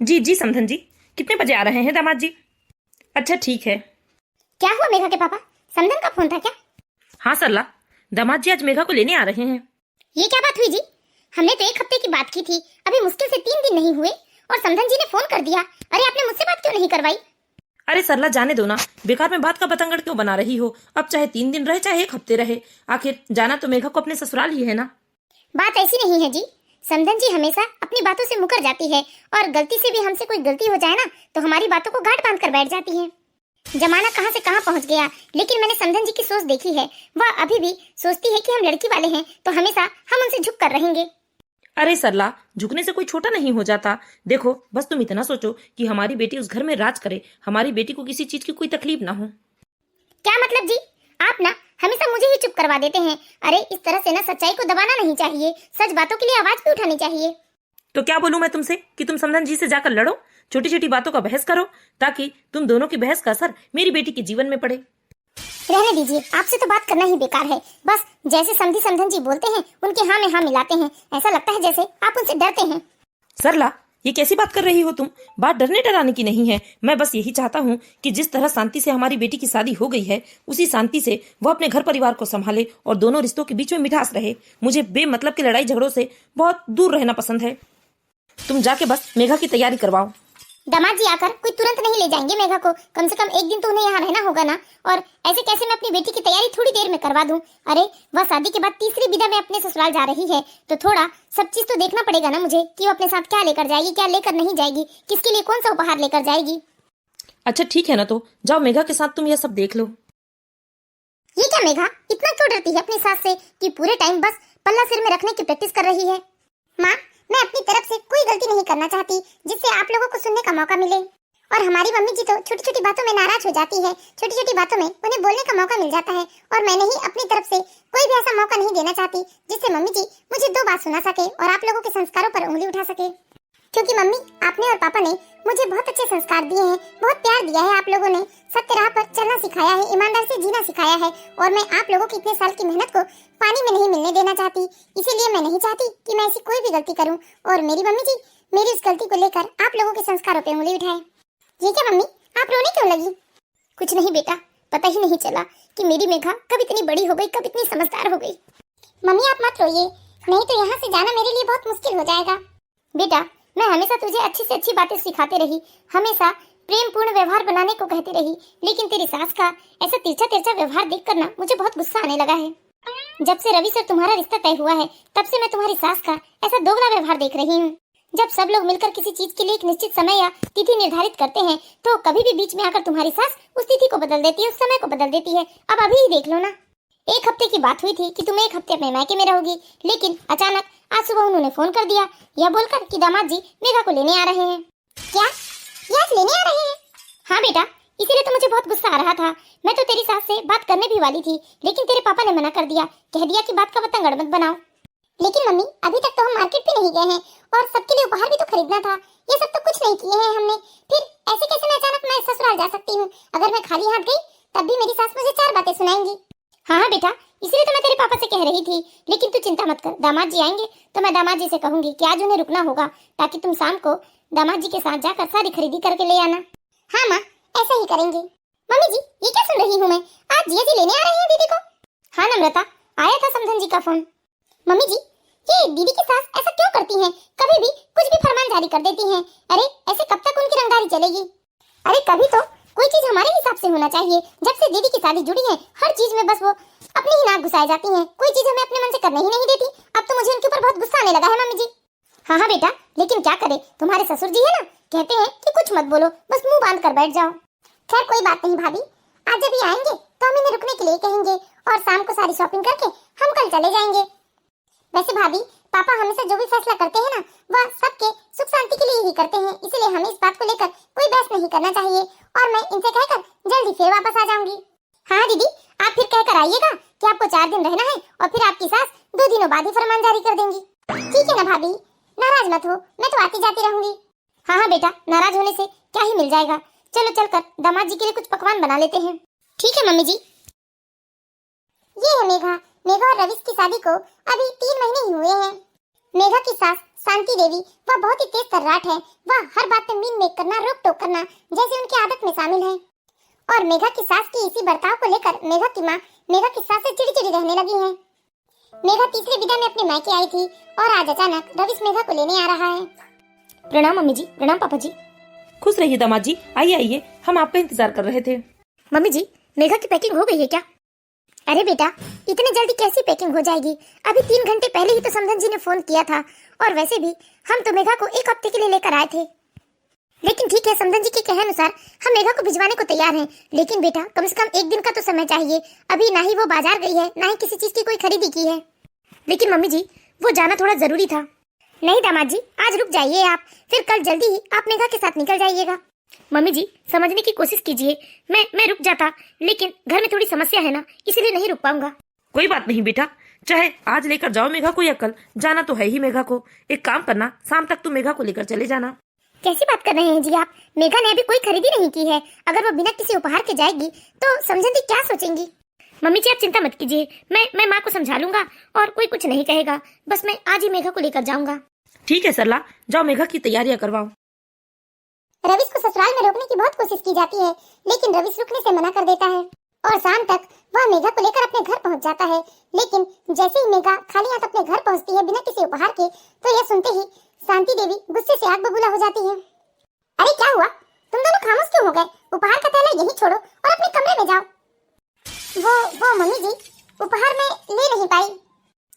जी जी समधन जी, कितने बजे आ रहे हैं दामाद जी? अच्छा ठीक है। क्या हुआ मेघा के पापा? समधन का फोन था क्या? हाँ सरला, दामाद जी आज मेघा को लेने आ रहे हैं। ये क्या बात हुई जी? हमने तो 1 हफ्ते की बात की थी, अभी मुश्किल से 3 दिन नहीं हुए और समधन जी ने फोन कर दिया। अरे आपने मुझसे बात क्यों नहीं करवाई? अरे सरला जाने दो ना, बेकार में बात का बतंगड़ क्यों बना रही हो? अब चाहे 3 दिन रहे चाहे 1 हफ्ते रहे, आखिर जाना तो मेघा को अपने ससुराल ही है ना। बात ऐसी नहीं है जी, समधन जी हमेशा अपनी बातों से मुकर जाती है और गलती से भी हमसे कोई गलती हो जाए ना तो हमारी बातों को गांठ बांध कर बैठ जाती है। जमाना कहां से कहां पहुंच गया, लेकिन मैंने समधन जी की सोच देखी है। वह अभी भी सोचती है कि हम लड़की वाले हैं तो हमेशा हम उनसे झुक कर रहेंगे। अरे सरला, झुकने से कोई छोटा नहीं हो जाता। देखो बस तुम इतना सोचो कि हमारी बेटी उस घर में राज करे, हमारी बेटी को किसी चीज की कोई तकलीफ ना हो। क्या मतलब जी? आप ना हमेशा मुझे ही चुप करवा देते हैं। अरे इस तरह से ना सच्चाई को दबाना नहीं चाहिए, सच बातों के लिए आवाज भी उठानी चाहिए। तो क्या बोलूं मैं तुमसे कि तुम समधन जी से जाकर लड़ो, छोटी छोटी बातों का बहस करो, ताकि तुम दोनों की बहस का असर मेरी बेटी के जीवन में पड़े। रहने दीजिए, आपसे तो बात करना ही बेकार है। बस जैसे समधी समधन जी बोलते हैं उनके हाँ में हाँ मिलाते हैं, ऐसा लगता है जैसे आप उनसे डरते हैं। सरला, ये कैसी बात कर रही हो तुम? बात डरने डराने की नहीं है। मैं बस यही चाहता हूँ कि जिस तरह शांति से हमारी बेटी की शादी हो गई है, उसी शांति से वो अपने घर परिवार को संभाले और दोनों रिश्तों के बीच में मिठास रहे। मुझे बेमतलब के लड़ाई झगड़ों से बहुत दूर रहना पसंद है। तुम जाके बस मेघा की तैयारी करवाओ। दामाद जी आकर कोई तुरंत नहीं ले जाएंगे मेघा को, कम से कम 1 दिन तो उन्हें यहाँ रहना होगा ना। और ऐसे कैसे मैं अपनी बेटी की तैयारी थोड़ी देर में करवा दूं? अरे वह शादी के बाद तीसरी विदा में अपने ससुराल जा रही है, तो थोड़ा सब चीज तो देखना पड़ेगा ना मुझे कि वो अपने साथ क्या लेकर जाएगी, क्या लेकर नहीं जाएगी, किसके लिए कौन सा उपहार लेकर जाएगी। अच्छा ठीक है ना, तो जाओ मेघा के साथ तुम यह सब देख लो। ये क्या मेघा इतना क्यों डरती है अपनी सास से कि पूरे टाइम बस पल्ला सिर में रखने की प्रैक्टिस कर रही है? माँ, मैं अपनी तरफ से कोई गलती नहीं करना चाहती जिससे आप लोगों को सुनने का मौका मिले। और हमारी मम्मी जी तो छोटी छोटी बातों में नाराज हो जाती है, छोटी छोटी बातों में उन्हें बोलने का मौका मिल जाता है, और मैंने ही अपनी तरफ से कोई भी ऐसा मौका नहीं देना चाहती जिससे मम्मी जी मुझे 2 बात सुना सके और आप लोगों के संस्कारों पर उंगली उठा सके। क्योंकि मम्मी, आपने और पापा ने मुझे बहुत अच्छे संस्कार दिए हैं, बहुत प्यार दिया है। आप लोगों ने सत्य राह पर चलना सिखाया है, ईमानदार से जीना सिखाया है, और मैं आप लोगों की इतने साल की मेहनत को पानी में नहीं मिलने देना चाहती। इसीलिए मैं नहीं चाहती कि मैं ऐसी कोई भी गलती करूं और मेरी मम्मी जी मेरी उस गलती को लेकर आप लोगों के संस्कारों पे उंगली उठाए। ये क्या मम्मी, आप रोने क्यों लगी? कुछ नहीं बेटा, पता ही नहीं चला कि मेरी मेघा कब इतनी बड़ी हो गई, कब इतनी समझदार हो गई। मम्मी आप मत रोइए, नहीं तो यहाँ से जाना मेरे लिए बहुत मुश्किल हो जाएगा। बेटा, मैं हमेशा तुझे अच्छी से अच्छी बातें सिखाते रही, हमेशा प्रेम पूर्ण व्यवहार बनाने को कहती रही, लेकिन तेरी सास का ऐसा तिरछा तिरछा व्यवहार देखकर ना मुझे बहुत गुस्सा आने लगा है। जब से रवि से तुम्हारा रिश्ता तय हुआ है, तब से मैं तुम्हारी सास का ऐसा दोगला व्यवहार देख रही हूँ। जब सब लोग मिलकर किसी चीज के लिए एक निश्चित समय या तिथि निर्धारित करते हैं, तो कभी भी बीच में आकर तुम्हारी सास उस तिथि को बदल देती है, उस समय को बदल देती है। अब अभी ही देख लो ना, 1 हफ्ते की बात हुई थी कि तुम 1 हफ्ते अपने मायके में रहोगी, लेकिन अचानक आज सुबह उन्होंने फोन कर दिया यह बोलकर कि दामाद जी मेघा को लेने आ रहे हैं। क्या यस लेने आ रहे हैं? हाँ बेटा, इसीलिए तो मुझे बहुत गुस्सा आ रहा था। मैं तो तेरी सास से बात करने भी वाली थी, लेकिन तेरे पापा ने मना कर दिया, कह दिया कि बात का बतंगड़ मत बनाओ। लेकिन मम्मी, अभी तक तो हम मार्केट भी नहीं गए हैं और सबके लिए उपहार भी तो खरीदना था, ये सब तो कुछ नहीं किए हैं हमने। फिर ऐसे कैसे मैं अचानक मैं ससुराल जा सकती हूँ? अगर मैं खाली हाथ गई तब भी मेरी सास मुझे 4 बातें सुनाएंगी। हाँ बेटा, इसीलिए तो मैं तेरे पापा से कह रही थी, लेकिन तू चिंता मत कर, दामाद जी आएंगे तो मैं दामाद जी से कहूंगी कि आज उन्हें रुकना होगा, ताकि तुम शाम को दामाद जी के साथ जाकर सारी खरीदी करके ले आना। हाँ माँ, ऐसा ही करेंगे। मम्मी जी, ये क्या सुन रही हूँ मैं, आज जिया जी लेने आ रहे हैं दीदी को? हाँ नम्रता, आया था समधन जी का फोन। मम्मी जी, ये दीदी की सास ऐसा क्यों करती हैं? कभी भी कुछ भी फरमान जारी कर देती हैं। अरे ऐसे कब तक उनकी रंगदारी चलेगी? अरे कभी तो कोई चीज हमारे हिसाब से होना चाहिए। जब से दीदी की शादी जुड़ी है, हर चीज में बस वो अपनी ही नाक घुसाई जाती हैं, कोई चीज हमें अपने मन से करने ही नहीं देती। अब तो मुझे उनके ऊपर बहुत गुस्सा आने लगा है मम्मी जी। हाँ हाँ बेटा, लेकिन क्या करे, तुम्हारे ससुर जी है ना, कहते हैं कि कुछ मत बोलो, बस मुंह बांध कर बैठ जाओ। खैर कोई बात नहीं भाभी, आज जब ये आएंगे तो हम इन्हें रुकने के लिए कहेंगे और शाम को सारी शॉपिंग करके हम कल चले जाएंगे। वैसे भाभी, पापा हमेशा जो भी फैसला करते हैं ना, वह सबके सुख शांति के लिए ही करते हैं, इसलिए हमें इस बात को लेकर कोई बहस नहीं करना चाहिए, और मैं इनसे कहकर जल्दी फिर वापस आ जाऊंगी। हाँ दीदी, आप फिर कहकर आइएगा कि आपको 4 दिन रहना है और फिर आपकी सास 2 दिनों बाद ही फरमान जारी कर देंगी। ठीक है ना भाभी, नाराज मत हो, मैं तो आती जाती रहूंगी। हाँ हाँ बेटा, नाराज होने से क्या ही मिल जाएगा, चलो चलकर दामाद जी के लिए कुछ पकवान बना लेते हैं। ठीक है मम्मी जी। ये है मेघा, मेघा और रविश की शादी को अभी 3 महीने ही हुए हैं। मेघा की सास शांति देवी वह बहुत ही तेज तर्राट है। वह हर बात में मीन मेक करना, रोक टोक करना जैसे उनकी आदत में शामिल है। और मेघा की सास की इसी बर्ताव को लेकर मेघा की माँ मेघा की सास से चिड़चिड़ी रहने लगी है। मेघा तीसरी विदा में अपने मायके आई थी और आज अचानक रविश मेघा को लेने आ रहा है। प्रणाम मम्मी जी, प्रणाम पापा जी। खुश रहिए दामाद जी, आइए आइए, हम आपका इंतजार कर रहे थे। मम्मी जी, मेघा की पैकिंग हो गई है क्या? अरे बेटा, इतनी जल्दी कैसी पैकिंग हो जाएगी? अभी 3 घंटे पहले ही तो समधन जी ने फोन किया था। और वैसे भी हम तो मेघा को 1 हफ्ते के लिए लेकर आए थे। लेकिन ठीक है, समधन जी के कहे अनुसार हम मेघा को भिजवाने को तैयार हैं। लेकिन बेटा, कम से कम 1 दिन का तो समय चाहिए। अभी ना ही वो बाजार गई है, ना ही किसी चीज की कोई खरीदी की है। लेकिन मम्मी जी, वो जाना थोड़ा जरूरी था। नहीं दामाद जी, आज रुक जाइए आप, फिर कल जल्दी ही आप मेघा के साथ निकल जाइएगा। मम्मी जी, समझने की कोशिश कीजिए। मैं रुक जाता, लेकिन घर में थोड़ी समस्या है ना, इसलिए नहीं रुक पाऊंगा। कोई बात नहीं बेटा, चाहे आज लेकर जाओ मेघा को या कल, जाना तो है ही मेघा को। एक काम करना, शाम तक तुम मेघा को लेकर चले जाना। कैसी बात कर रहे हैं जी आप? मेघा ने अभी कोई खरीदी नहीं की है। अगर वो बिना किसी उपहार के जाएगी तो समझन जी क्या सोचेंगी? मम्मी जी, आप चिंता मत कीजिए, मैं माँ को समझा लूंगा और कोई कुछ नहीं कहेगा। बस मैं आज ही मेघा को लेकर जाऊंगा। ठीक है सरला, जाओ मेघा की तैयारियां करवाओ। रविश को ससुराल में रोकने की बहुत कोशिश की जाती है, लेकिन रविश रुकने से मना कर देता है और शाम तक वह मेघा को लेकर अपने घर पहुंच जाता है। लेकिन जैसे ही मेघा खाली हाथ अपने घर पहुंचती है बिना किसी उपहार के, तो यह सुनते ही शांति देवी गुस्से से आग बबूला हो जाती है। अरे क्या हुआ? तुम दोनों खामोश क्यों हो गए? उपहार का थैला यहीं छोड़ो और अपने कमरे में जाओ। वो मम्मी जी, उपहार में ले नहीं पाई।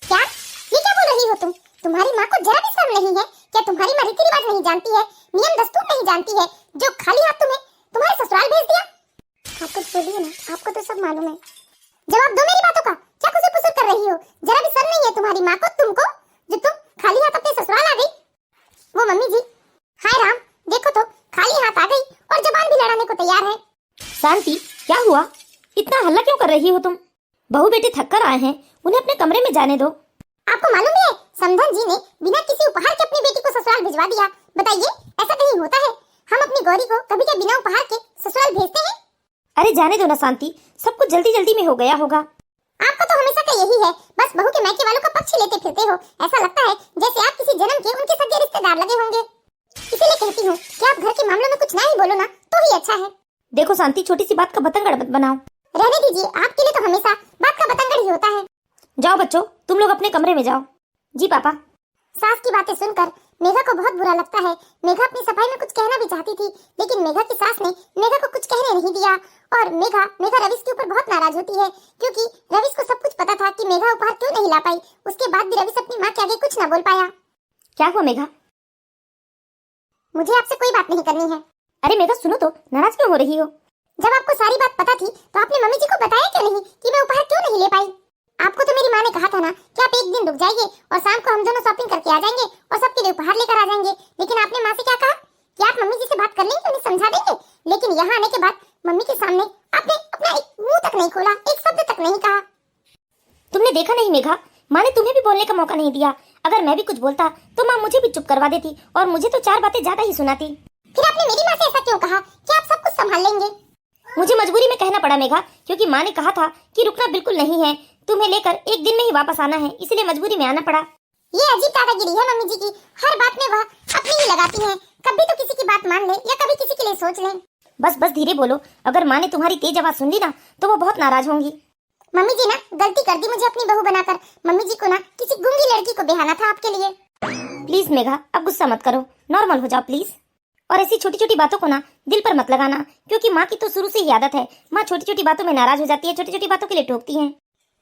क्या? ये क्या बोल रही हो तुम? तुम्हारी माँ को जरा भी शर्म नहीं है क्या? तुम्हारी माँ रीति रिवाज नहीं जानती है, नियम दस्तूर नहीं जानती है, जो खाली हाथ तुम्हारे ससुराल भेज दिया? आप कुछ बोलिए ना, आपको तो सब मालूम है। जवाब दो मेरी बातों का। क्या कुछ पुसर कर रही हो? जरा भी शर्म नहीं है तुम्हारी माँ को, तुमको, जो तुम खाली हाथ अपने ससुराल आ गई? वो मम्मी जी, हाय राम, देखो तो खाली हाथ आ गई और जबान भी लड़ाने को तैयार है। शांति, क्या हुआ? इतना हल्ला क्यों कर रही हो तुम? बहू बेटे थक कर आए हैं, उन्हें अपने कमरे में जाने दो। आपको मालूम है समधन जी ने बिना किसी उपहार के अपनी बेटी को ससुराल भिजवा दिया। बताइए, ऐसा कहीं होता है? हम अपनी गौरी को कभी क्या बिना उपहार के ससुराल भेजते हैं? अरे जाने दो ना शांति, सब कुछ जल्दी जल्दी में हो गया होगा। आपका तो हमेशा का यही है, बस बहू के मायके वालों का पक्ष लेते फिरते हो। ऐसा लगता है जैसे आप किसी जन्म के उनके सगे रिश्तेदार लगे होंगे। इसीलिए कहती हूँ कि आप घर के मामलों में कुछ ना ही बोलो ना, तो ही अच्छा है। देखो शांति, छोटी सी बात का बतंगड़ मत बनाओ। रहने दीजिए, आपके लिए तो हमेशा बात का बतंगड़ ही होता है। जाओ बच्चों, तुम लोग अपने कमरे में जाओ। जी पापा। सास की बातें सुनकर मेघा को बहुत बुरा लगता है। मेघा अपनी सफाई में कुछ कहना भी चाहती थी, लेकिन मेघा की सास ने मेघा को कुछ कहने नहीं दिया। और मेघा रविश के ऊपर बहुत नाराज होती है, क्योंकि रविश को सब कुछ पता था कि मेघा उपहार क्यों नहीं ला पाई। उसके बाद भी रविश अपनी माँ के आगे कुछ न बोल पाया। क्या हुआ मेघा? मुझे आपसे कोई बात नहीं करनी है। अरे मेघा सुनो तो, नाराज क्यों हो रही हो? जब आपको सारी बात पता थी तो आपने मम्मी जी को बताया क्यों नहीं कि मैं उपहार क्यों नहीं ले पाई? आपको तो मेरी माँ ने कहा था ना कि आप 1 दिन रुक जाइए और शाम को हम दोनों शॉपिंग करके आ जाएंगे और सबके लिए उपहार लेकर आ जाएंगे। लेकिन आपने माँ से क्या कहा कि आप मम्मी जी से बात कर लेंगे, उन्हें समझा देंगे। लेकिन यहाँ आने के बाद मम्मी के सामने आपने अपना एक मुंह तक नहीं खोला, एक शब्द तक नहीं कहा। तुमने देखा नहीं मेघा, माँ ने तुम्हें भी बोलने का मौका नहीं दिया। अगर मैं भी कुछ बोलता तो माँ मुझे भी चुप करवा देती और मुझे तो 4 बातें ज्यादा ही सुनाती। फिर आपने मेरी माँ से ऐसा क्यों कहा कि आप सब कुछ संभाल लेंगे? मुझे मजबूरी में कहना पड़ा मेघा, क्योंकि माँ ने कहा था कि रुकना बिल्कुल नहीं है, तुम्हें लेकर 1 दिन में ही वापस आना है, इसलिए मजबूरी में आना पड़ा। ये अजीब दादागिरी है मम्मी जी की। हर बात में वह अपनी ही लगाती हैं। कभी तो किसी की बात मान ले या कभी किसी के लिए सोच ले। बस बस धीरे बोलो, अगर माँ ने तुम्हारी तेज आवाज सुन ली ना तो वो बहुत नाराज होंगी। मम्मी जी ना गलती कर दी मुझे अपनी बहू बनाकर। मम्मी जी को ना किसी गूंगी लड़की को बेहाना था आपके लिए। प्लीज मेघा, अब गुस्सा मत करो, नॉर्मल हो जाओ प्लीज। और ऐसी छोटी छोटी बातों को ना दिल पर मत लगाना, क्योंकि माँ की तो शुरू से ही आदत है, माँ छोटी छोटी बातों में नाराज हो जाती है, छोटी छोटी बातों के लिए टोकती है।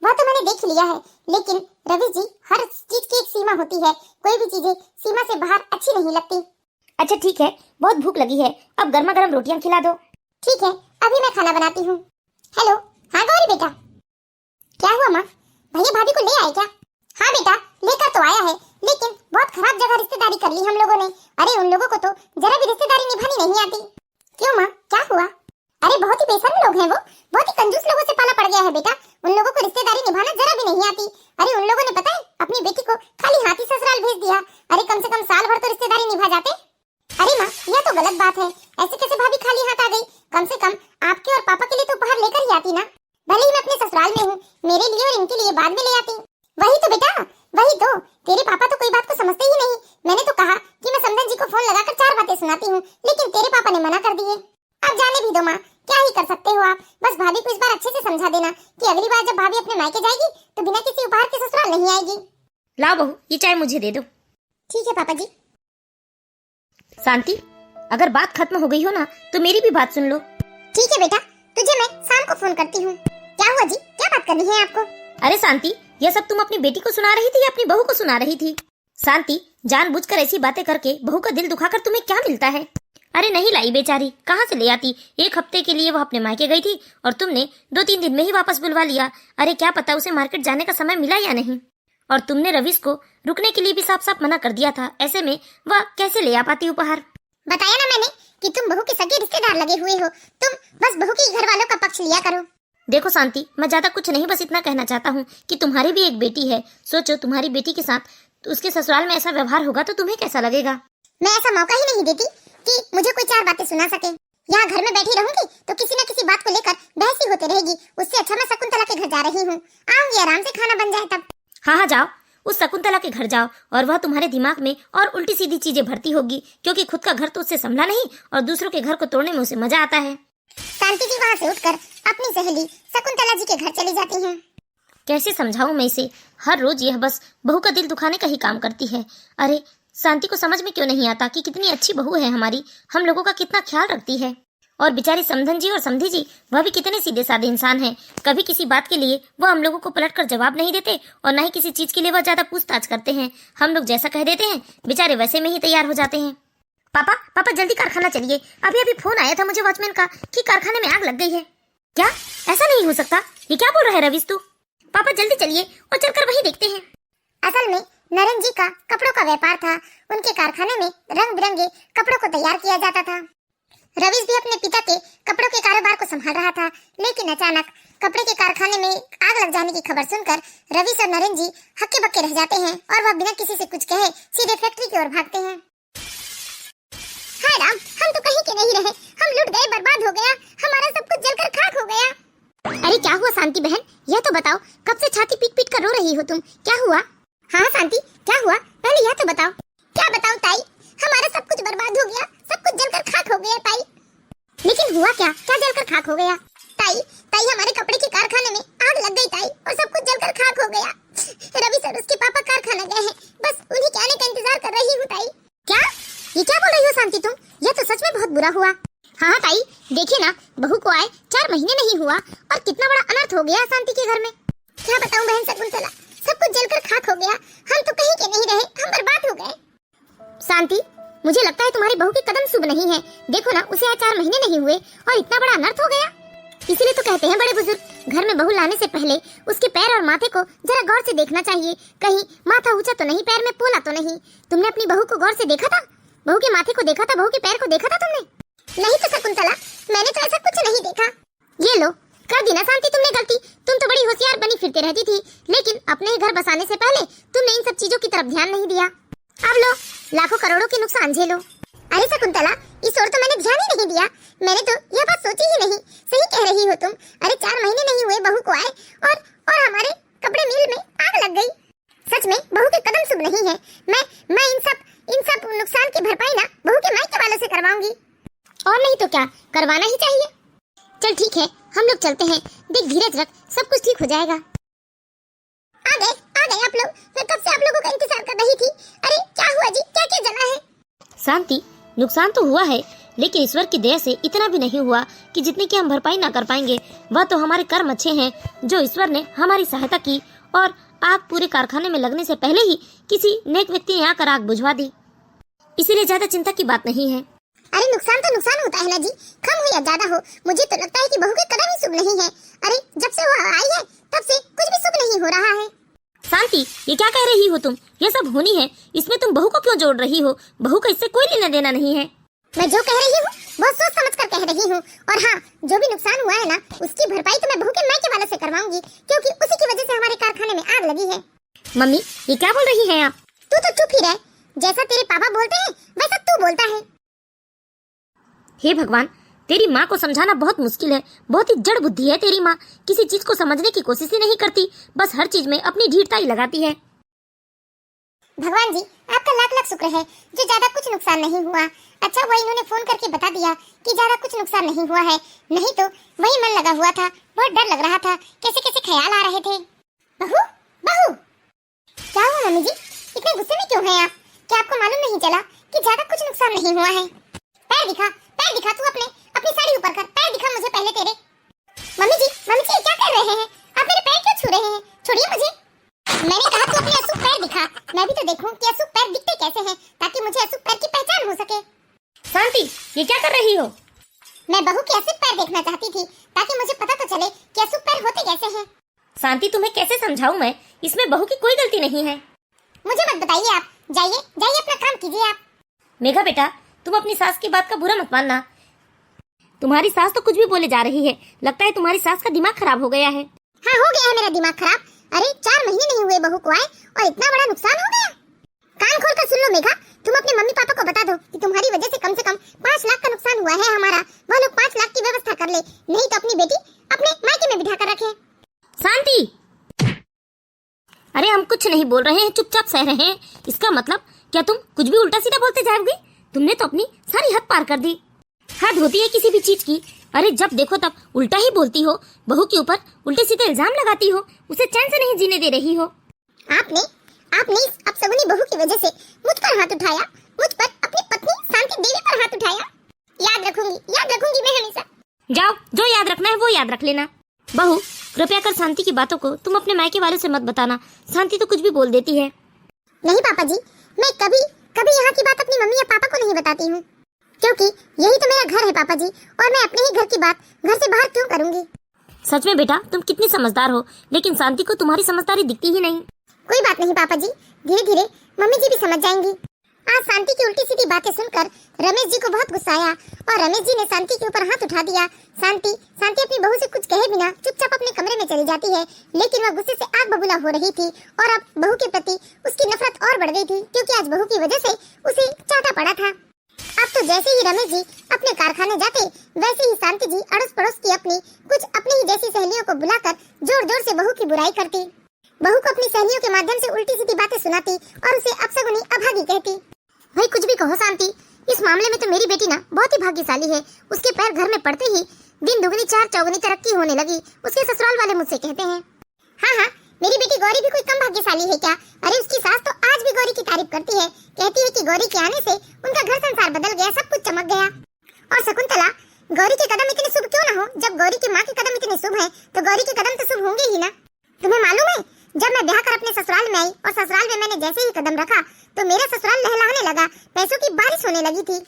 वह तो मैंने देख लिया है, लेकिन रवि जी, हर चीज की एक सीमा होती है। कोई भी चीजें सीमा से बाहर अच्छी नहीं लगती। अच्छा ठीक है, बहुत भूख लगी है, अब गर्मा गर्म रोटियां खिला दो। ठीक है, अभी मैं खाना बनाती हूँ। हेलो, हाँ गौरी बेटा। क्या हुआ माँ, भैया भाभी को ले आए क्या? हाँ बेटा, लेकर तो आया है, लेकिन बहुत खराब जगह रिश्तेदारी कर ली हम लोगों ने। अरे उन लोगों को तो जरा भी रिश्तेदारी निभानी नहीं आती। क्यों माँ, क्या हुआ? अरे बहुत ही बेशर्म लोग हैं वो, बहुत ही कंजूस लोगों से पाला पड़ गया है बेटा। उन लोगों को रिश्तेदारी निभाना जरा भी नहीं आती। अरे उन लोगों ने पता है अपनी बेटी को खाली हाथ ही ससुराल भेज दिया। अरे कम से कम साल भर तो रिश्तेदारी निभा जाते। अरे माँ, यह तो गलत बात है, ऐसे कैसे भाभी खाली हाथ आ गई? कम से कम आपके और पापा के लिए तो उपहार लेकर ही आती ना। भले ही मैं अपने ससुराल में हूँ, मेरे लिए और इनके लिए बाद में ले आती। वही तो बेटा, वही तो, तेरे पापा तो कोई बात को समझते ही नहीं। मैंने तो कहा कि मैं समधन जी को फोन लगाकर 4 बातें सुनाती हूँ, लेकिन तेरे पापा ने मना कर दिए। अब जाने भी दो माँ, क्या ही कर सकते हो आप। बस भाभी को इस बार अच्छे से समझा देना कि अगली बार जब भाभी अपने मायके जाएगी तो बिना किसी उपहार के ससुराल नहीं आएगी। लाओ बहू, ये चाय मुझे दे दो। ठीक है पापा जी। शांति, अगर बात खत्म हो गई हो ना तो मेरी भी बात सुन लो। ठीक है बेटा, तुझे मैं शाम को फोन करती हूँ। क्या हुआ जी, क्या बात करनी है आपको? अरे शांति, यह सब तुम अपनी बेटी को सुना रही थी या अपनी बहू को सुना रही थी? शांति, जानबूझकर ऐसी बातें करके बहू का दिल दुखाकर तुम्हें क्या मिलता है? अरे नहीं लाई बेचारी, कहाँ से ले आती। 1 हफ्ते के लिए वो अपने मायके गई थी और तुमने 2-3 दिन में ही वापस बुलवा लिया। अरे क्या पता उसे मार्केट जाने का समय मिला या नहीं। और तुमने रवीश को रुकने के लिए भी साफ साफ मना कर दिया था। ऐसे में वह कैसे ले आ पाती उपहार? बताया ना मैंने कि तुम बहू के सगे रिश्तेदार लगे हुए हो। तुम बस बहू के घर वालों का पक्ष लिया करो। देखो शांति, मैं ज्यादा कुछ नहीं, बस इतना कहना चाहता हूँ कि तुम्हारी भी एक बेटी है। सोचो, तुम्हारी बेटी के साथ तो उसके ससुराल में ऐसा व्यवहार होगा तो तुम्हें कैसा लगेगा? मैं ऐसा मौका ही नहीं देती कि मुझे कोई 4 बातें सुना सके। यहाँ घर में बैठी रहूंगी तो किसी न किसी बात को लेकर बहस ही होती रहेगी। उससे अच्छा मैं शकुंतला के घर जा रही हूँ। आऊंगी, आराम से खाना बन जाए तब। हाँ जाओ, उस शकुंतला के घर जाओ और वह तुम्हारे दिमाग में और उल्टी सीधी चीजें भरती होगी, क्योंकि खुद का घर तो उससे संभला नहीं और दूसरों के घर को तोड़ने में उसे मजा आता है। शांति जी वहाँ से उठकर अपनी सहेली शकुंतला जी के घर चली जाती हैं। कैसे समझाऊं मैं इसे? हर रोज यह बस बहू का दिल दुखाने का ही काम करती है। अरे शांति को समझ में क्यों नहीं आता कि कितनी अच्छी बहू है हमारी, हम लोगों का कितना ख्याल रखती है। और बेचारी समधन जी और समधी जी, वह भी कितने सीधे साधे इंसान हैं। कभी किसी बात के लिए वह हम लोगों को पलटकर जवाब नहीं देते और न ही किसी चीज के लिए वह ज्यादा पूछताछ करते हैं। हम लोग जैसा कह देते हैं बेचारे वैसे में ही तैयार हो जाते हैं। पापा जल्दी कारखाना चलिए। अभी अभी फोन आया था मुझे वॉचमैन का कि कारखाने में आग लग गई है। क्या? ऐसा नहीं हो सकता, ये क्या बोल रहा है रवीश तू? पापा जल्दी चलिए और चलकर वही देखते हैं। असल में नरेंद्र जी का कपड़ों का व्यापार था। उनके कारखाने में रंग बिरंगे कपड़ों को तैयार किया जाता था। रवीश भी अपने पिता के कपड़ों के कारोबार को संभाल रहा था, लेकिन अचानक कपड़े के कारखाने में आग लग जाने की खबर सुनकर रवीश और नरेंद्र जी हक्के बक्के रह जाते हैं और वह बिना किसी से कुछ कहे सीधे फैक्ट्री की ओर भागते हैं। हाय राम, हम तो कहीं के नहीं रहे, हम लुट गए, बर्बाद हो गया, हमारा सब कुछ जलकर खाक हो गया। अरे क्या हुआ शांति बहन, यह तो बताओ, कब से छाती पीट पीट कर रो रही हो तुम, क्या हुआ? हाँ शांति, क्या हुआ, पहले यह तो बताओ। क्या बताऊं ताई, हमारा सब कुछ बर्बाद हो गया, सब कुछ जलकर खाक हो गया ताई। लेकिन हुआ क्या, क्या जलकर खाक हो गया? ताई हमारे कपड़े के कारखाने में आग लग गई ताई, और सब कुछ जलकर खाक हो गया। रवि सर उसके पापा कारखाना गए हैं, बस उन्हीं के आने का इंतजार कर रही हूँ ताई। क्या? ये क्या बोल रही हो शांति तुम, यह तो सच में बहुत बुरा हुआ। हाँ ताई, देखिए ना, बहू को आए 4 महीने नहीं हुआ और कितना बड़ा अनर्थ हो गया शांति के घर में। क्या बताऊं बहन शकुंतला, सब कुछ जलकर खाक हो गया, हम तो कहीं के नहीं रहे, हम बर्बाद हो गए। शांति, मुझे लगता है तुम्हारी बहू के कदम शुभ नहीं है। देखो ना, उसे आज 4 महीने नहीं हुए और इतना बड़ा अनर्थ हो गया। इसीलिए तो कहते हैं बड़े बुजुर्ग, घर में बहू लाने से पहले उसके पैर और माथे को जरा गौर से देखना चाहिए, कहीं माथा ऊंचा तो नहीं, पैर में पोला तो नहीं। तुमने अपनी बहू को गौर से देखा था? बहू के माथे को देखा था, बहू के पैर को देखा था तुमने? नहीं तो शकुंतला, मैंने तो ऐसा कुछ नहीं देखा। ये लो, कर दी ना शांति तुमने गलती। तुम तो बड़ी होशियार बनी फिरते रहती थी, लेकिन अपने घर बसाने से पहले तुमने इन सब चीजों की तरफ ध्यान नहीं दिया। अब लो, लाखों करोड़ों के नुकसान झेलो। अरे शकुंतला, इस ओर तो मैंने ध्यान ही नहीं दिया, मैंने तो यह बात सोची ही नहीं। सही कह रही हो तुम। अरे 4 महीने नहीं हुए बहू को आए और हमारे कपड़े मिल में आग लग गई। सच में बहू के कदम शुभ नहीं है। मैं इन सब नुकसान की भरपाई ना बहू के मायके वालों से करवाऊंगी, और नहीं तो क्या, करवाना ही चाहिए। चल ठीक है, हम लोग चलते हैं। देख धीरज रख, सब कुछ ठीक हो जाएगा। आ गए आप लोग, मैं कब से आप लोगों का इंतजार कर रही थी। अरे क्या हुआ जी, क्या क्या जला है? शांति, नुकसान तो हुआ है, लेकिन ईश्वर की दया से इतना भी नहीं हुआ कि जितने की हम भरपाई ना कर पाएंगे। वह तो हमारे कर्म अच्छे हैं जो ईश्वर ने हमारी सहायता की और आग पूरे कारखाने में लगने से पहले ही किसी नेक व्यक्ति ने आकर आग बुझवा दी। इसीलिए ज्यादा चिंता की बात नहीं है। अरे नुकसान तो नुकसान होता है ना जी, कम हो या ज्यादा हो, मुझे तो लगता है कि बहू के कदम ही शुभ नहीं है। अरे जब से वो आई है तब से कुछ भी शुभ नहीं हो रहा है। शांति, ये क्या कह रही हो तुम? ये सब होनी है, इसमें तुम बहू को क्यों जोड़ रही हो? बहू का इससे कोई लेना देना नहीं है। मैं जो कह रही हूँ बहुत सोच समझ कर कह रही हूँ, और हाँ, जो भी नुकसान हुआ है ना, उसकी भरपाई तो मैं बहू के मायके वालों से करवाऊंगी, क्योंकि उसी की वजह से हमारे कारखाने में आग लगी है। मम्मी, ये क्या बोल रही हैं आप? तू तो चुप ही रह, जैसा तेरे पापा बोलते हैं वैसा तू बोलता है। हे भगवान, तेरी माँ को समझाना बहुत मुश्किल है। बहुत ही जड़ बुद्धि है तेरी माँ, किसी चीज को समझने की कोशिश ही नहीं करती, बस हर चीज में अपनी ढीठताई लगाती है। भगवान जी आपका लाख लाख शुक्र है जो ज्यादा कुछ नुकसान नहीं हुआ। अच्छा हुआ इन्होंने फोन करके बता दिया कि ज्यादा कुछ नुकसान नहीं हुआ है, नहीं तो वही मन लगा हुआ था, बहुत डर लग रहा था, कैसे कैसे ख्याल आ रहे थे। बहू बहू क्या हुआ मम्मी जी, इतने गुस्से में क्यों हैं आप? क्या आपको मालूम नहीं चला कि ज्यादा कुछ नुकसान नहीं हुआ है? पैर दिखा तू अपनी साड़ी ऊपर कर, पैर दिखा मुझे पहले तेरे। मम्मी जी ये क्या कर रहे हैं आप? मेरे पैर क्यों छू रहे हैं? छोड़िए मुझे। मैंने कहा तू अपने अशुभ पैर दिखा, मैं भी तो देखूं कि अशुभ पैर दिखते कैसे हैं, ताकि मुझे अशुभ पैर की पहचान हो सके। शांति, ये क्या कर रही हो? मैं बहू के अशुभ पैर देखना चाहती थी, ताकि मुझे पता तो चले कि अशुभ पैर होते कैसे हैं। शांति, तुम्हें कैसे समझाऊं मैं? इसमें बहू की कोई गलती नहीं है। मुझे मत बताइए आप, जाइए अपना काम कीजिए आप। मेघा बेटा, तुम अपनी सास की बात का बुरा मत मानना। तुम्हारी सास तो कुछ भी बोले जा रही है, लगता है तुम्हारी सास का दिमाग खराब हो गया है। हाँ हो गया है मेरा दिमाग खराब। अरे 4 महीने नहीं हुए बहू को आए और इतना बड़ा नुकसान हो गया। कान खोल कर सुन लो मेघा, तुम अपने मम्मी पापा को बता दो कि तुम्हारी वजह से कम 5 लाख का नुकसान हुआ है हमारा। वह लोग 5 लाख की व्यवस्था कर ले, नहीं तो अपनी बेटी अपने मायके में बिठा कर रखे। शांति, अरे हम कुछ नहीं बोल रहे हैं, चुपचाप सह रहे हैं। इसका मतलब क्या तुम कुछ भी उल्टा सीधा बोलते जाओगी? तुमने तो अपनी सारी हद पार कर दी। हद होती है किसी भी चीज की। अरे जब देखो तब उल्टा ही बोलती हो, बहू के ऊपर उल्टे सीधे इल्जाम लगाती हो, उसे चैन से नहीं जीने दे रही हो। आपने इस अपसगुनी बहू की वजह से मुझ पर हाथ उठाया, मुझ पर अपनी पत्नी शांति देवी पर हाथ उठाया। याद रखूंगी मैं हमेशा। जाओ, जो याद रखना है वो याद रख लेना। बहू, कृपया कर शांति की बातों को तुम अपने मायके वालों से मत बताना। शांति तो कुछ भी बोल देती है। नहीं पापा जी, मैं कभी यहाँ की बात अपनी मम्मी या पापा को नहीं बताती हूँ, क्योंकि यही तो मेरा घर है पापा जी, और मैं अपने ही घर की बात घर से बाहर क्यों करूँगी? सच में बेटा, तुम कितनी समझदार हो, लेकिन शांति को तुम्हारी समझदारी दिखती ही नहीं। कोई बात नहीं पापा जी, धीरे धीरे मम्मी जी भी समझ जाएंगी। आज शांति की उल्टी सीधी बातें सुनकर रमेश जी को बहुत गुस्सा आया और रमेश जी ने शांति के ऊपर हाथ उठा दिया। शांति अपनी बहू से कुछ कहे बिना चुपचाप अपने कमरे में चली जाती है, लेकिन वह गुस्से से आग बबूला हो रही थी और अब बहू के प्रति उसकी नफरत और बढ़ गई थी, क्योंकि आज बहू की वजह से उसे चाटा पड़ा था। अब तो जैसे ही रमेश जी अपने कारखाने जाते, वैसे ही शांति जी अड़ोस पड़ोस की कुछ अपनी ही जैसी सहेलियों को बुलाकर जोर जोर से बहू की बुराई करती, बहू को अपनी सहेलियों के माध्यम से उल्टी सीधी बातें सुनाती और उसे अपशगुनी अभागी कहती। भाई कुछ भी कहो शांति, इस मामले में तो मेरी बेटी ना बहुत ही भाग्यशाली है। उसके पैर घर में पड़ते ही दिन दुगनी चार चौगुनी तरक्की होने लगी, उसके ससुराल वाले मुझसे कहते हैं। हाँ, मेरी बेटी गौरी भी कोई कम भाग्यशाली है क्या? अरे उसकी सास तो आज भी गौरी की तारीफ करती है, कहती है कि गौरी के आने से उनका घर संसार बदल गया, सब कुछ चमक गया। और शकुंतला, गौरी के कदम इतने शुभ क्यों न हो? जब गौरी की माँ के कदम इतने शुभ हैं, तो गौरी के कदम तो शुभ होंगे ही ना। तुम्हें मालूम है, जब मैं ब्याह कर अपने ससुराल में आई और ससुराल में मैंने जैसे ही कदम रखा तो मेरा ससुराल लहलहाने लगा, पैसों की बारिश होने लगी थी।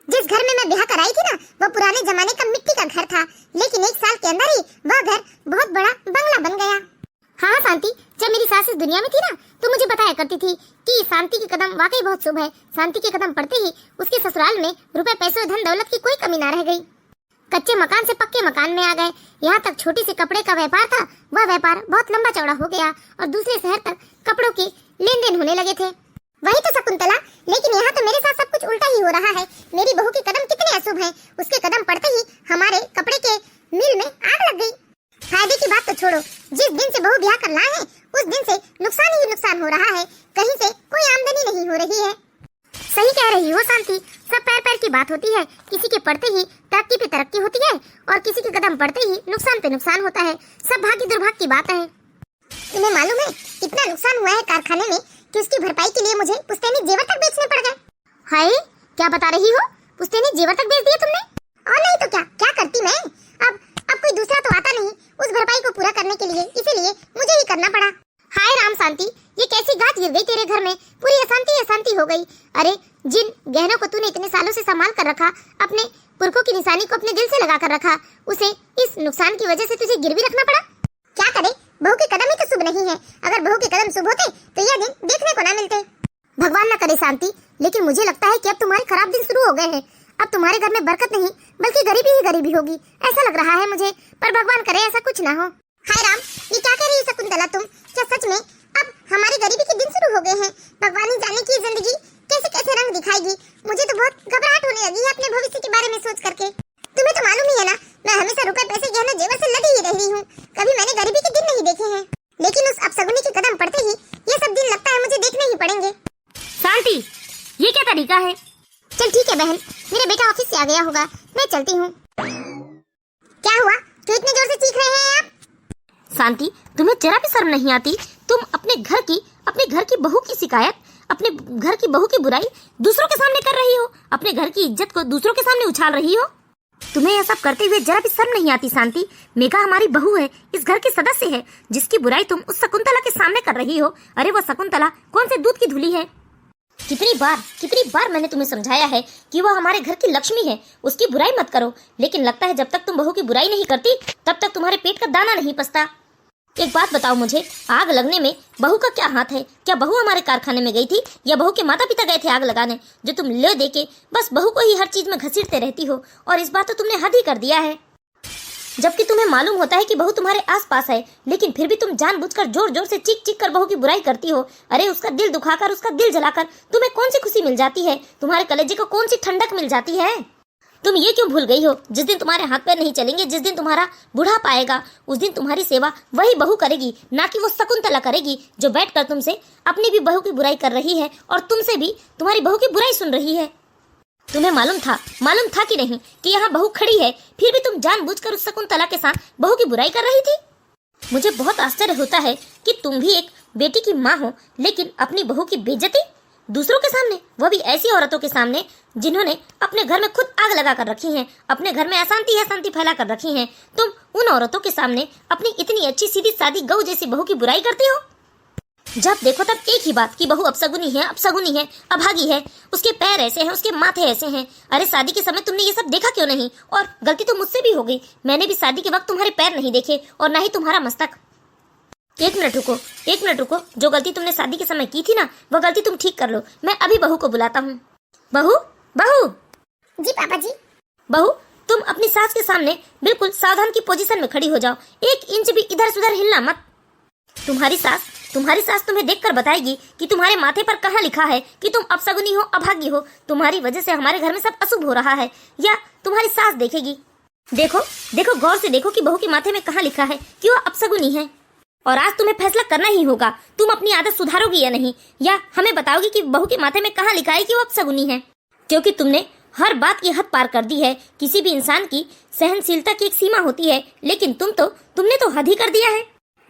जिस घर में मैं ब्याह कर आई थी ना, वो पुराने जमाने का मिट्टी का घर था, लेकिन 1 साल के अंदर ही वह घर बहुत बड़ा बंगला बन गया। हाँ शांति, जब मेरी सास इस दुनिया में थी ना, तो मुझे बताया करती थी कि शांति के कदम वाकई बहुत शुभ है। शांति के कदम पड़ते ही उसके ससुराल में रुपए पैसों धन दौलत की कोई कमी ना रह गई। कच्चे मकान से पक्के मकान में आ गए। यहाँ तक छोटी सी कपड़े का व्यापार था, वह व्यापार बहुत लंबा चौड़ा हो गया और दूसरे शहर तक कपड़ों के लेन देन होने लगे थे। वही तो शकुंतला, लेकिन यहाँ तो मेरे साथ सब कुछ उल्टा ही हो रहा है। मेरी बहू के कदम कितने अशुभ हैं, उसके कदम पड़ते ही हमारे कपड़े के मिल में आग लग गई। फायदे की बात तो छोड़ो, जिस दिन से बहू ब्याह कर लाए हैं उस दिन से नुकसान ही नुकसान हो रहा है, कहीं से कोई आमदनी नहीं हो रही है। सही कह रही हो शांति, सब पैर पैर की बात होती है। किसी के पड़ते ही तरक्की पे तरक्की होती है और किसी के कदम पड़ते ही नुकसान पे नुकसान होता है। सब भाग्य दुर्भाग्य की बात है। तुम्हें मालूम है कितना नुकसान हुआ है कारखाने में कि उसकी भरपाई के लिए मुझे पुश्तैनी जेवर तक बेचने पड़ गए। हाय, क्या बता रही हो? पुश्तैनी जेवर तक बेच दिए तुमने? और नहीं तो क्या करती मैं? अब कोई दूसरा तो आता नहीं उस भरपाई को पूरा करने के लिए, इसीलिए मुझे ही करना पड़ा। हाय राम शांति, ये कैसी गाज गिर गई तेरे घर में, पूरी अशांति हो गई। अरे जिन गहनों को तूने इतने सालों से संभाल कर रखा, अपने पुरखों की निशानी को अपने दिल से लगा कर रखा, उसे इस नुकसान की वजह से तुझे गिरवी रखना पड़ा। क्या करे, बहू के कदम ही तो शुभ नहीं है। अगर बहू के कदम शुभ होते तो यह दिन देखने को ना मिलते। भगवान न करे शांति, लेकिन मुझे लगता है कि अब तुम्हारे खराब दिन शुरू हो गए हैं। अब तुम्हारे घर में बरकत नहीं बल्कि गरीबी ही गरीबी होगी, ऐसा लग रहा है मुझे, पर भगवान करे ऐसा कुछ ना हो। हाय राम, ये क्या कह रही है शकुंतला तुम? क्या सच में अब हमारी गरीबी के दिन शुरू हो गए हैं? भगवान ही जाने की जिंदगी कैसे कैसे रंग दिखाएगी। मुझे तो बहुत घबराहट होने लगी है अपने भविष्य के बारे में सोच करके। तुम्हें तो मालूम ही है ना, मैं हमेशा रुपए पैसे गहने जेवर से लदी ही रही हूँ, कभी मैंने गरीबी के दिन नहीं देखे हैं। लेकिन उस अपशगुनी के कदम पड़ते ही ये सब दिन लगता है मुझे देखने ही पड़ेंगे। मेरा बेटा ऑफिस से आ गया होगा, मैं चलती हूँ। क्या हुआ, क्यों इतने जोर से चीख रहे हैं आप? शांति, तुम्हें जरा भी शर्म नहीं आती? तुम अपने घर की बहू की शिकायत, अपने घर की बहू की बुराई दूसरों के सामने कर रही हो, अपने घर की इज्जत को दूसरों के सामने उछाल रही हो। तुम्हें यह सब करते हुए जरा भी शर्म नहीं आती? शांति, मेघा हमारी बहू है, इस घर की सदस्य है, जिसकी बुराई तुम उस शकुंतला के सामने कर रही हो। अरे वो शकुंतला कौन से दूध की धुली है? कितनी बार मैंने तुम्हें समझाया है कि वो हमारे घर की लक्ष्मी है, उसकी बुराई मत करो, लेकिन लगता है जब तक तुम बहू की बुराई नहीं करती तब तक तुम्हारे पेट का दाना नहीं पचता। एक बात बताओ मुझे, आग लगने में बहू का क्या हाथ है? क्या बहू हमारे कारखाने में गई थी या बहू के माता पिता गए थे आग लगाने, जो तुम ले दे के बस बहू को ही हर चीज में घसीटते रहती हो? और इस बार तो तुमने हद ही कर दिया है। जबकि तुम्हें मालूम होता है कि बहू तुम्हारे आसपास है, लेकिन फिर भी तुम जानबूझकर जोर जोर से चीख चीख कर बहू की बुराई करती हो। अरे उसका दिल दुखाकर, उसका दिल जलाकर तुम्हें कौन सी खुशी मिल जाती है? तुम्हारे कलेजे को कौन सी ठंडक मिल जाती है? तुम ये क्यों भूल गई हो, जिस दिन तुम्हारे हाथ पैर नहीं चलेंगे, जिस दिन तुम्हारा बुढ़ापा आएगा, उस दिन तुम्हारी सेवा वही बहू करेगी, ना कि वो शकुंतला करेगी, जो बैठकर तुमसे अपनी भी बहू की बुराई कर रही है और तुमसे भी तुम्हारी बहू की बुराई सुन रही है। तुम्हें मालूम था कि नहीं कि यहाँ बहू खड़ी है, फिर भी तुम जानबूझकर उस शकुंतला के साथ बहू की बुराई कर रही थी? मुझे बहुत आश्चर्य होता है कि तुम भी एक बेटी की माँ हो, लेकिन अपनी बहू की बेइज्जती दूसरों के सामने, वो भी ऐसी औरतों के सामने जिन्होंने अपने घर में खुद आग लगा कर रखी है, अपने घर में अशांति फैला कर रखी है। तुम उन औरतों के सामने अपनी इतनी अच्छी सीधी सादी गऊ जैसी बहू की बुराई करती हो। जब देखो तब एक ही बात कि बहू अपशगुनी है, अभागी है, उसके पैर ऐसे हैं, उसके माथे ऐसे हैं। अरे शादी के समय तुमने ये सब देखा क्यों नहीं? और गलती तो मुझसे भी हो गई, मैंने भी शादी के वक्त तुम्हारे पैर नहीं देखे और ना ही तुम्हारा मस्तक। एक मिनट रुको, जो गलती तुमने शादी के समय की थी ना, वो गलती तुम ठीक कर लो। मैं अभी बहू को बुलाता हूँ। बहू। जी पापा जी। बहू, तुम अपनी सास के सामने बिल्कुल सावधान की पोजीशन में खड़ी हो जाओ, 1 इंच भी इधर से उधर हिलना मत। तुम्हारी सास तुम्हें देखकर बताएगी कि तुम्हारे माथे पर कहाँ लिखा है कि तुम अपशगुनी हो, अभागी हो, तुम्हारी वजह से हमारे घर में सब अशुभ हो रहा है, या तुम्हारी सास देखेगी। देखो गौर से देखो कि बहू के माथे में कहाँ लिखा है कि वो अपशगुनी है। और आज तुम्हें फैसला करना ही होगा, तुम अपनी आदत सुधारोगी या नहीं, या हमें बताओगी कि बहू के माथे में कहाँ लिखा है कि वो अपशगुनी है। क्योंकि तुमने हर बात की हद पार कर दी है। किसी भी इंसान की सहनशीलता की एक सीमा होती है, लेकिन तुमने तो हद ही कर दिया है।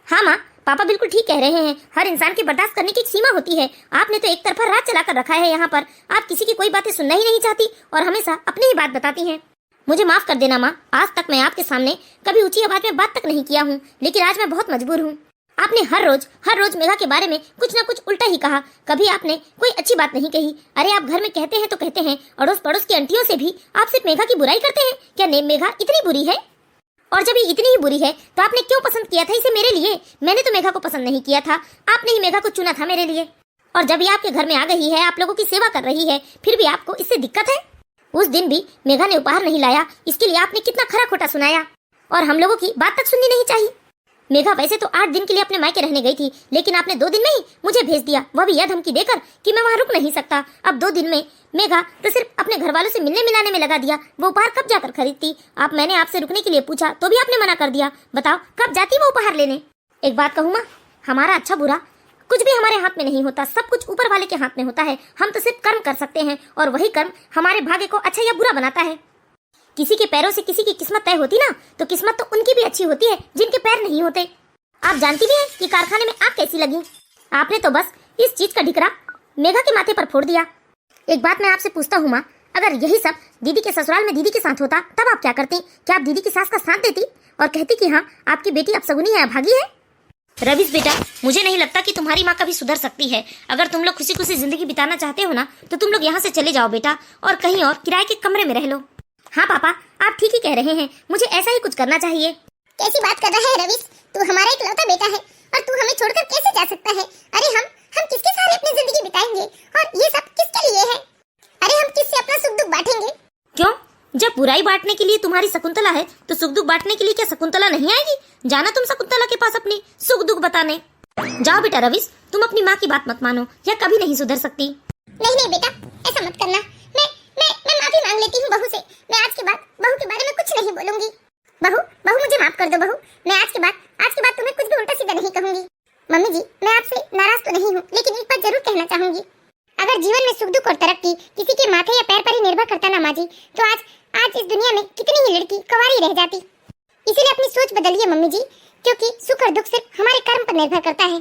हाँ माँ, पापा बिल्कुल ठीक कह रहे हैं, हर इंसान की बर्दाश्त करने की एक सीमा होती है। आपने तो एक तरफा राज चलाकर रखा है यहाँ पर, आप किसी की कोई बातें सुनना ही नहीं चाहती और हमेशा अपनी ही बात बताती हैं। मुझे माफ कर देना माँ, आज तक मैं आपके सामने कभी ऊंची आवाज में बात तक नहीं किया हूँ, लेकिन आज मैं बहुत मजबूर हूँ। आपने हर रोज मेघा के बारे में कुछ न कुछ उल्टा ही कहा, कभी आपने कोई अच्छी बात नहीं कही। अरे आप घर में कहते हैं तो कहते हैं, अड़ोस पड़ोस की आंटियों से भी आप सिर्फ मेघा की बुराई करते हैं। क्या मेघा इतनी बुरी है? और जब ये इतनी ही बुरी है तो आपने क्यों पसंद किया था इसे मेरे लिए? मैंने तो मेघा को पसंद नहीं किया था, आपने ही मेघा को चुना था मेरे लिए। और जब ये आपके घर में आ गई है, आप लोगों की सेवा कर रही है, फिर भी आपको इससे दिक्कत है? उस दिन भी मेघा ने उपहार नहीं लाया, इसके लिए आपने कितना खरा खोटा सुनाया, और हम लोगों की बात तक सुननी नहीं चाहिए। मेघा वैसे तो 8 दिन के लिए अपने मायके रहने गई थी, लेकिन आपने 2 दिन में ही मुझे भेज दिया, वह भी यह धमकी देकर कि मैं वहाँ रुक नहीं सकता। अब 2 दिन में मेघा तो सिर्फ अपने घर वालों से मिलने मिलाने में लगा दिया, वो उपहार कब जाकर खरीदती? मैंने आपसे रुकने के लिए पूछा तो भी आपने मना कर दिया। बताओ कब जाती वो उपहार लेने? एक बात कहूँ माँ, हमारा अच्छा बुरा कुछ भी हमारे हाथ में नहीं होता, सब कुछ ऊपर वाले के हाथ में होता है। हम तो सिर्फ कर्म कर सकते हैं और वही कर्म हमारे भाग्य को अच्छा या बुरा बनाता है। किसी के पैरों से किसी की किस्मत तय होती ना, तो किस्मत तो उनकी भी अच्छी होती है जिनके पैर नहीं होते। आप जानती भी हैं कि कारखाने में आग कैसी लगी? आपने तो बस इस चीज का ढिकरा मेघा के माथे पर फोड़ दिया। एक बात मैं आपसे पूछता हूँ माँ, अगर यही सब दीदी के ससुराल में दीदी के साथ होता तब आप क्या करती? क्या आप दीदी की सास का साथ देती और कहती कि हाँ आपकी बेटी अपशगुनी है, अभागी है? रविश बेटा, मुझे नहीं लगता कि तुम्हारी माँ कभी सुधर सकती है। अगर तुम लोग खुशी खुशी जिंदगी बिताना चाहते हो ना, तो तुम लोग यहाँ से चले जाओ बेटा, और कहीं और किराए के कमरे में रह लो। हाँ पापा, आप ठीक ही कह रहे हैं, मुझे ऐसा ही कुछ करना चाहिए। कैसी बात कर रहा है रविश, तू हमारा इकलौता बेटा है और तू हमें छोड़कर कैसे जा सकता है? अरे हम किसके साथ अपनी जिंदगी बिताएंगे और ये सब किसके लिए है? अरे हम किससे अपना सुख दुख बांटेंगे? क्यों? जब बुराई बांटने के लिए तुम्हारी शकुंतला है, तो सुख दुख बांटने के लिए क्या शकुंतला नहीं आएगी? जाना तुम शकुंतला के पास अपनी सुख दुख बताने। जाओ बेटा रविश, तुम अपनी माँ की बात मत मानो, यह कभी नहीं सुधर सकती। नहीं बेटा, ऐसा मत करना। मैं माफी मांग लेती हूँ बहू से। मैं आज के बाद बहू के बारे में कुछ नहीं बोलूंगी। बहू मुझे माफ कर दो बहू। मैं आज के बाद तुम्हें कुछ भी उल्टा सीधा नहीं कहूंगी। मम्मी जी, मैं आपसे नाराज तो नहीं हूँ, लेकिन एक बात जरूर कहना चाहूंगी। अगर जीवन में सुख दुख और तरक्की किसी के माथे या पैर पर ही निर्भर करता ना माँ जी, तो आज इस दुनिया में कितनी ही लड़की कुंवारी रह जाती। इसीलिए अपनी सोच बदलिए मम्मी जी, क्योंकि सुख और दुख सिर्फ हमारे कर्म पर निर्भर करता है।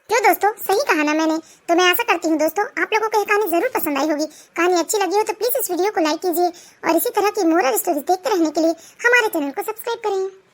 क्यों दोस्तों, सही कहा ना मैंने? तो मैं आशा करती हूँ दोस्तों आप लोगों को ये कहानी जरूर पसंद आई होगी। कहानी अच्छी लगी हो तो प्लीज इस वीडियो को लाइक कीजिए और इसी तरह की मोरल स्टोरीज देखते रहने के लिए हमारे चैनल को सब्सक्राइब करें।